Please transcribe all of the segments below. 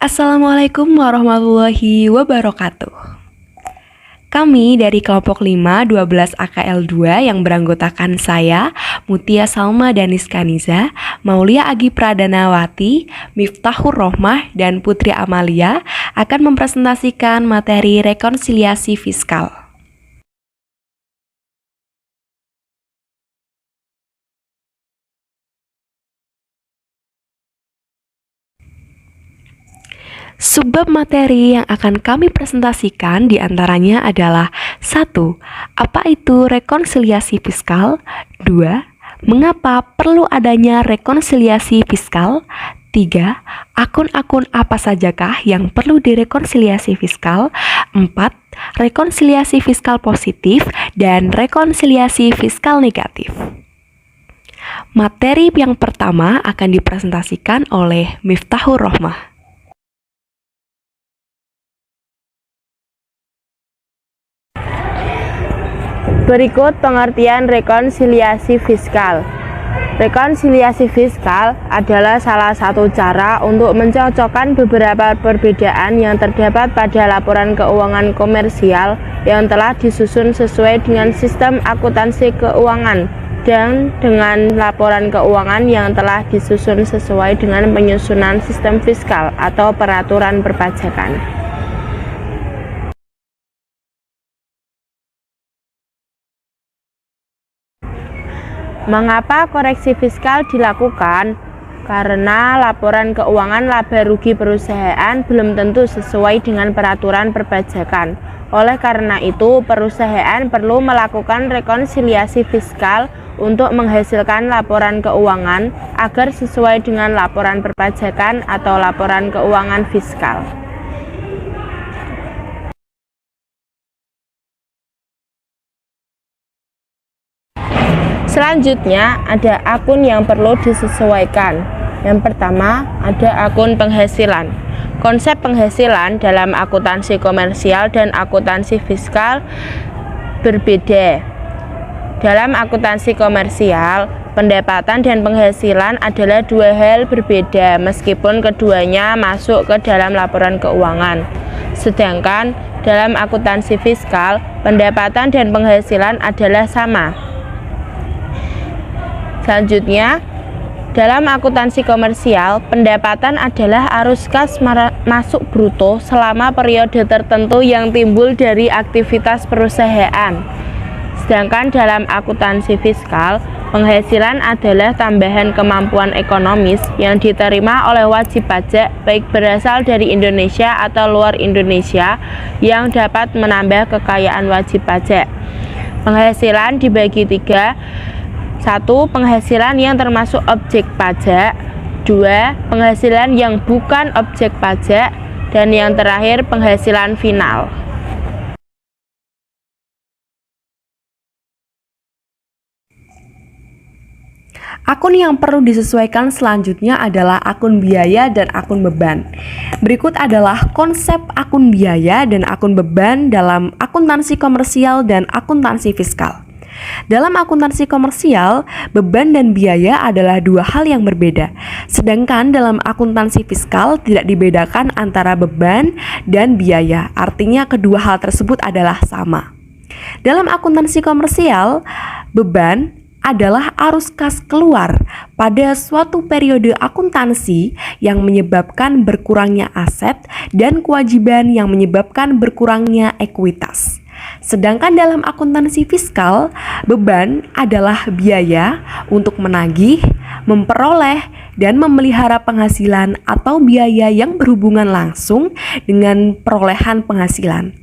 Assalamualaikum warahmatullahi wabarakatuh. Kami dari kelompok 5 12 AKL 2 yang beranggotakan saya, Mutia Salma Danis Kaniza, Maulia Agi Pradanawati, Miftahur Rohmah, dan Putri Amalia akan mempresentasikan materi rekonsiliasi fiskal. Subbab materi yang akan kami presentasikan diantaranya adalah 1. Apa itu rekonsiliasi fiskal? 2. Mengapa perlu adanya rekonsiliasi fiskal? 3. Akun-akun apa sajakah yang perlu direkonsiliasi fiskal? 4. Rekonsiliasi fiskal positif dan rekonsiliasi fiskal negatif. Materi yang pertama akan dipresentasikan oleh Miftahur Rohmah. Berikut pengertian rekonsiliasi fiskal. Rekonsiliasi fiskal adalah salah satu cara untuk mencocokkan beberapa perbedaan yang terdapat pada laporan keuangan komersial yang telah disusun sesuai dengan sistem akuntansi keuangan dan dengan laporan keuangan yang telah disusun sesuai dengan penyusunan sistem fiskal atau peraturan perpajakan. Mengapa koreksi fiskal dilakukan? Karena laporan keuangan laba rugi perusahaan belum tentu sesuai dengan peraturan perpajakan. Oleh karena itu, perusahaan perlu melakukan rekonsiliasi fiskal untuk menghasilkan laporan keuangan agar sesuai dengan laporan perpajakan atau laporan keuangan fiskal. Selanjutnya, ada akun yang perlu disesuaikan. Yang pertama, ada akun penghasilan. Konsep penghasilan dalam akuntansi komersial dan akuntansi fiskal berbeda. Dalam akuntansi komersial, pendapatan dan penghasilan adalah dua hal berbeda meskipun keduanya masuk ke dalam laporan keuangan. Sedangkan dalam akuntansi fiskal, pendapatan dan penghasilan adalah sama. Selanjutnya, dalam akuntansi komersial, pendapatan adalah arus kas masuk bruto selama periode tertentu yang timbul dari aktivitas perusahaan. Sedangkan dalam akuntansi fiskal, penghasilan adalah tambahan kemampuan ekonomis yang diterima oleh wajib pajak baik berasal dari Indonesia atau luar Indonesia yang dapat menambah kekayaan wajib pajak. Penghasilan dibagi tiga. 1. Penghasilan yang termasuk objek pajak. 2. Penghasilan yang bukan objek pajak. Dan yang terakhir, penghasilan final. Akun yang perlu disesuaikan selanjutnya adalah akun biaya dan akun beban. Berikut adalah konsep akun biaya dan akun beban dalam akuntansi komersial dan akuntansi fiskal. Dalam akuntansi komersial, beban dan biaya adalah dua hal yang berbeda. Sedangkan dalam akuntansi fiskal tidak dibedakan antara beban dan biaya. Artinya kedua hal tersebut adalah sama. Dalam akuntansi komersial, beban adalah arus kas keluar pada suatu periode akuntansi yang menyebabkan berkurangnya aset dan kewajiban yang menyebabkan berkurangnya ekuitas. Sedangkan dalam akuntansi fiskal, beban adalah biaya untuk menagih, memperoleh, dan memelihara penghasilan atau biaya yang berhubungan langsung dengan perolehan penghasilan.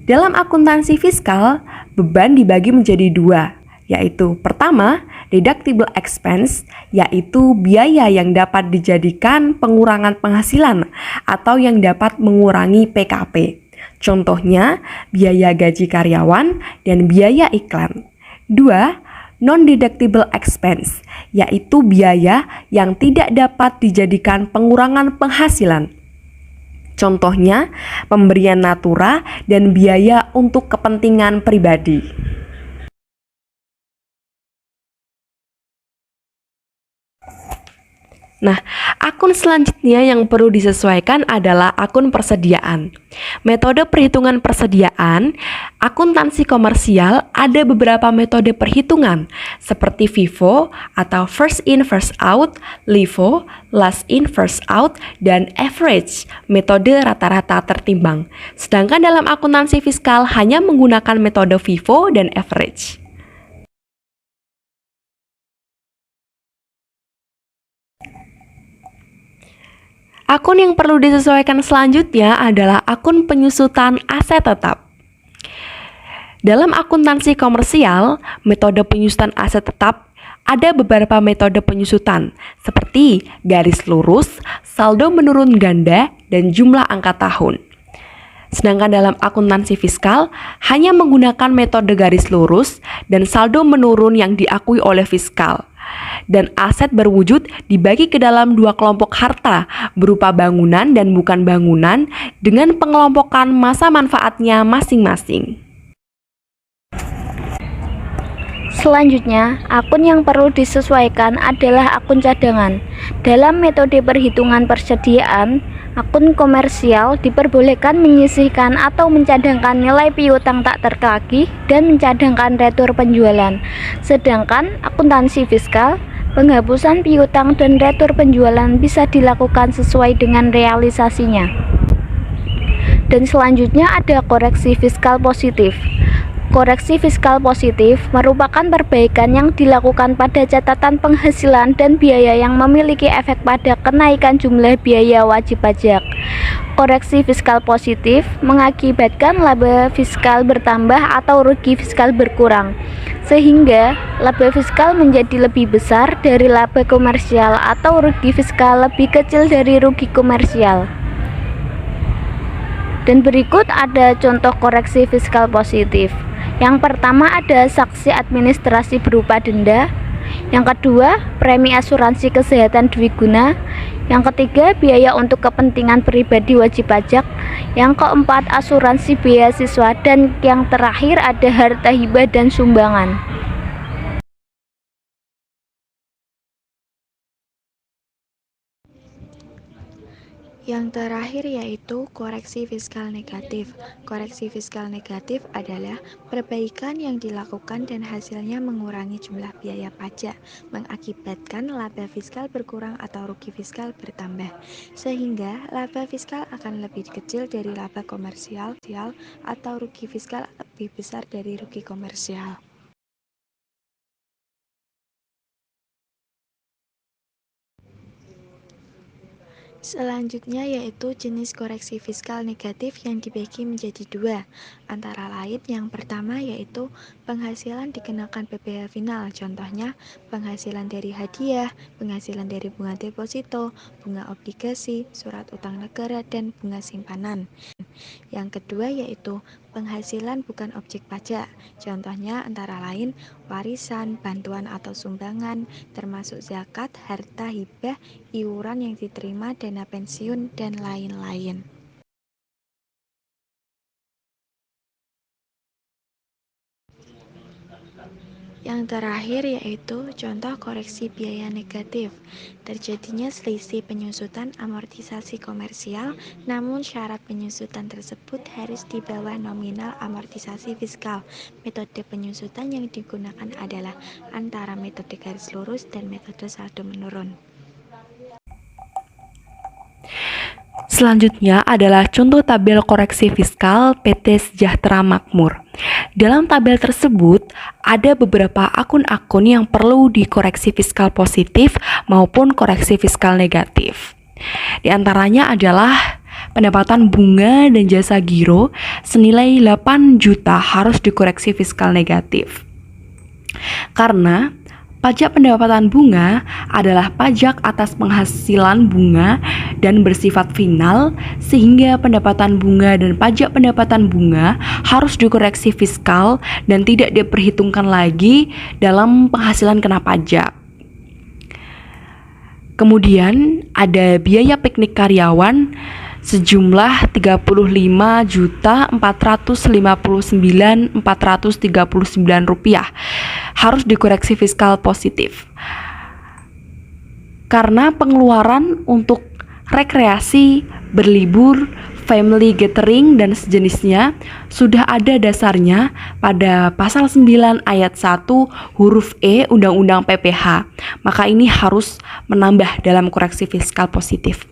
Dalam akuntansi fiskal, beban dibagi menjadi dua, yaitu pertama, deductible expense, yaitu biaya yang dapat dijadikan pengurangan penghasilan atau yang dapat mengurangi PKP. Contohnya, biaya gaji karyawan dan biaya iklan. 2. Non-deductible expense, yaitu biaya yang tidak dapat dijadikan pengurangan penghasilan. Contohnya, pemberian natura dan biaya untuk kepentingan pribadi. Nah, akun selanjutnya yang perlu disesuaikan adalah akun persediaan. Metode perhitungan persediaan, akuntansi komersial ada beberapa metode perhitungan seperti FIFO atau first in first out, LIFO, last in first out, dan average, metode rata-rata tertimbang. Sedangkan dalam akuntansi fiskal hanya menggunakan metode FIFO dan average. Akun yang perlu disesuaikan selanjutnya adalah akun penyusutan aset tetap. Dalam akuntansi komersial, metode penyusutan aset tetap ada beberapa metode penyusutan seperti garis lurus, saldo menurun ganda, dan jumlah angka tahun. Sedangkan dalam akuntansi fiskal hanya menggunakan metode garis lurus dan saldo menurun yang diakui oleh fiskal. Dan aset berwujud dibagi ke dalam dua kelompok harta berupa bangunan dan bukan bangunan dengan pengelompokan masa manfaatnya masing-masing. Selanjutnya, akun yang perlu disesuaikan adalah akun cadangan. Dalam metode perhitungan persediaan, akun komersial diperbolehkan menyisihkan atau mencadangkan nilai piutang tak tertagih dan mencadangkan retur penjualan. Sedangkan akuntansi fiskal, penghapusan piutang dan retur penjualan bisa dilakukan sesuai dengan realisasinya. Dan selanjutnya ada koreksi fiskal positif. Koreksi fiskal positif merupakan perbaikan yang dilakukan pada catatan penghasilan dan biaya yang memiliki efek pada kenaikan jumlah biaya wajib pajak. Koreksi fiskal positif mengakibatkan laba fiskal bertambah atau rugi fiskal berkurang, sehingga laba fiskal menjadi lebih besar dari laba komersial atau rugi fiskal lebih kecil dari rugi komersial. Dan berikut ada contoh koreksi fiskal positif. Yang pertama ada sanksi administrasi berupa denda. Yang kedua, premi asuransi kesehatan dwiguna. Yang ketiga, biaya untuk kepentingan pribadi wajib pajak. Yang keempat, asuransi beasiswa. Dan yang terakhir ada harta hibah dan sumbangan. Yang terakhir yaitu koreksi fiskal negatif. Koreksi fiskal negatif adalah perbaikan yang dilakukan dan hasilnya mengurangi jumlah biaya pajak, mengakibatkan laba fiskal berkurang atau rugi fiskal bertambah, sehingga laba fiskal akan lebih kecil dari laba komersial atau rugi fiskal lebih besar dari rugi komersial. Selanjutnya yaitu jenis koreksi fiskal negatif yang dibagi menjadi dua, antara lain yang pertama yaitu penghasilan dikenakan PPh final, contohnya penghasilan dari hadiah, penghasilan dari bunga deposito, bunga obligasi, surat utang negara, dan bunga simpanan. Yang kedua yaitu penghasilan bukan objek pajak, contohnya antara lain warisan, bantuan atau sumbangan, termasuk zakat, harta hibah, iuran yang diterima, dana pensiun, dan lain-lain. Yang terakhir yaitu contoh koreksi biaya negatif. Terjadinya selisih penyusutan amortisasi komersial, namun syarat penyusutan tersebut harus di bawah nominal amortisasi fiskal. Metode penyusutan yang digunakan adalah antara metode garis lurus dan metode saldo menurun. Selanjutnya adalah contoh tabel koreksi fiskal PT Sejahtera Makmur. Dalam tabel tersebut, ada beberapa akun-akun yang perlu dikoreksi fiskal positif maupun koreksi fiskal negatif. Di antaranya adalah pendapatan bunga dan jasa giro senilai 8 juta harus dikoreksi fiskal negatif. Karena pajak pendapatan bunga adalah pajak atas penghasilan bunga dan bersifat final, sehingga pendapatan bunga dan pajak pendapatan bunga harus dikoreksi fiskal dan tidak diperhitungkan lagi dalam penghasilan kena pajak. Kemudian ada biaya piknik karyawan sejumlah 35.459.439 rupiah harus dikoreksi fiskal positif. karena pengeluaran untuk rekreasi, berlibur, family gathering, dan sejenisnya sudah ada dasarnya pada pasal 9 ayat 1 huruf E Undang-Undang PPH. Maka ini harus menambah dalam koreksi fiskal positif.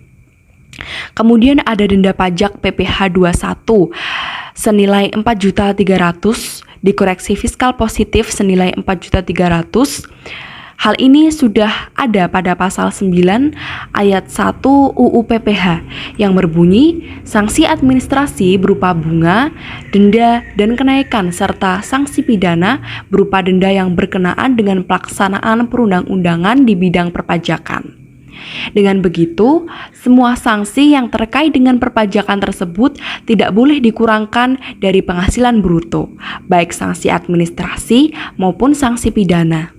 Kemudian ada denda pajak PPH 21 senilai 4.300.000 dikoreksi fiskal positif senilai 4.300.000. Hal ini sudah ada pada pasal 9 ayat 1 UU PPH yang berbunyi sanksi administrasi berupa bunga, denda, dan kenaikan serta sanksi pidana berupa denda yang berkenaan dengan pelaksanaan perundang-undangan di bidang perpajakan. Dengan begitu, semua sanksi yang terkait dengan perpajakan tersebut tidak boleh dikurangkan dari penghasilan bruto, baik sanksi administrasi maupun sanksi pidana.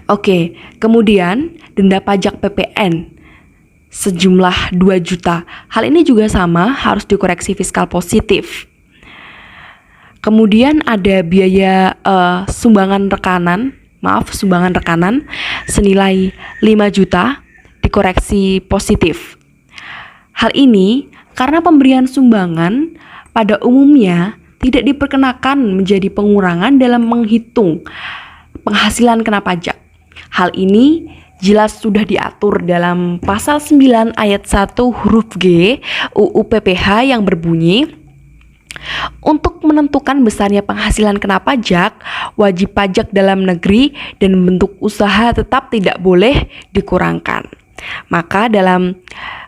Oke, kemudian denda pajak PPN sejumlah 2 juta. Hal ini juga sama, harus dikoreksi fiskal positif. Kemudian ada biaya sumbangan rekanan senilai 5 juta dikoreksi positif. Hal ini karena pemberian sumbangan pada umumnya tidak diperkenakan menjadi pengurangan dalam menghitung penghasilan kena pajak. Hal ini jelas sudah diatur dalam pasal 9 ayat 1 huruf G UU PPH yang berbunyi, untuk menentukan besarnya penghasilan kena pajak, wajib pajak dalam negeri dan bentuk usaha tetap tidak boleh dikurangkan. Maka dalam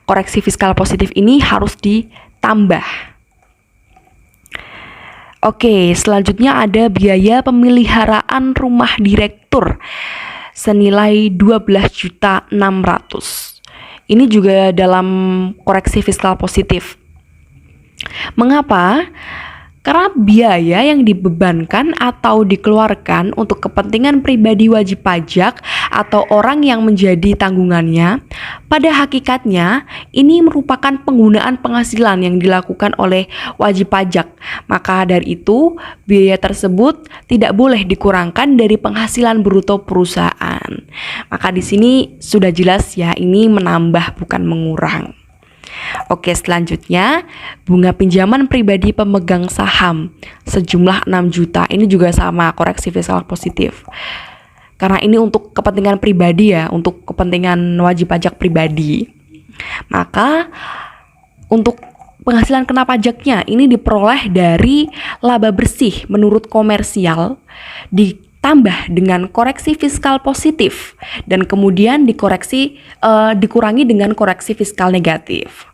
koreksi fiskal positif ini harus ditambah. Oke, selanjutnya ada biaya pemeliharaan rumah direktur senilai 12.600.000. Ini juga dalam koreksi fiskal positif. Mengapa? Karena biaya yang dibebankan atau dikeluarkan untuk kepentingan pribadi wajib pajak atau orang yang menjadi tanggungannya, pada hakikatnya ini merupakan penggunaan penghasilan yang dilakukan oleh wajib pajak. Maka dari itu, biaya tersebut tidak boleh dikurangkan dari penghasilan bruto perusahaan. Maka di sini sudah jelas ya, ini menambah bukan mengurang. Oke, selanjutnya bunga pinjaman pribadi pemegang saham sejumlah 6 juta. Ini juga sama, koreksi fiskal positif. Karena ini untuk kepentingan pribadi ya, untuk kepentingan wajib pajak pribadi. Maka untuk penghasilan kena pajaknya ini diperoleh dari laba bersih menurut komersial ditambah dengan koreksi fiskal positif dan kemudian dikurangi dengan koreksi fiskal negatif.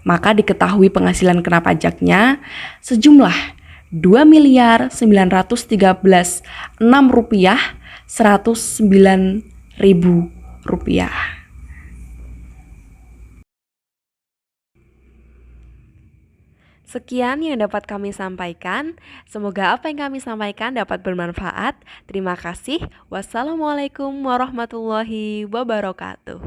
Maka diketahui penghasilan kena pajaknya sejumlah Rp2.913.6.109.000. Sekian yang dapat kami sampaikan. Semoga apa yang kami sampaikan dapat bermanfaat. Terima kasih. Wassalamualaikum warahmatullahi wabarakatuh.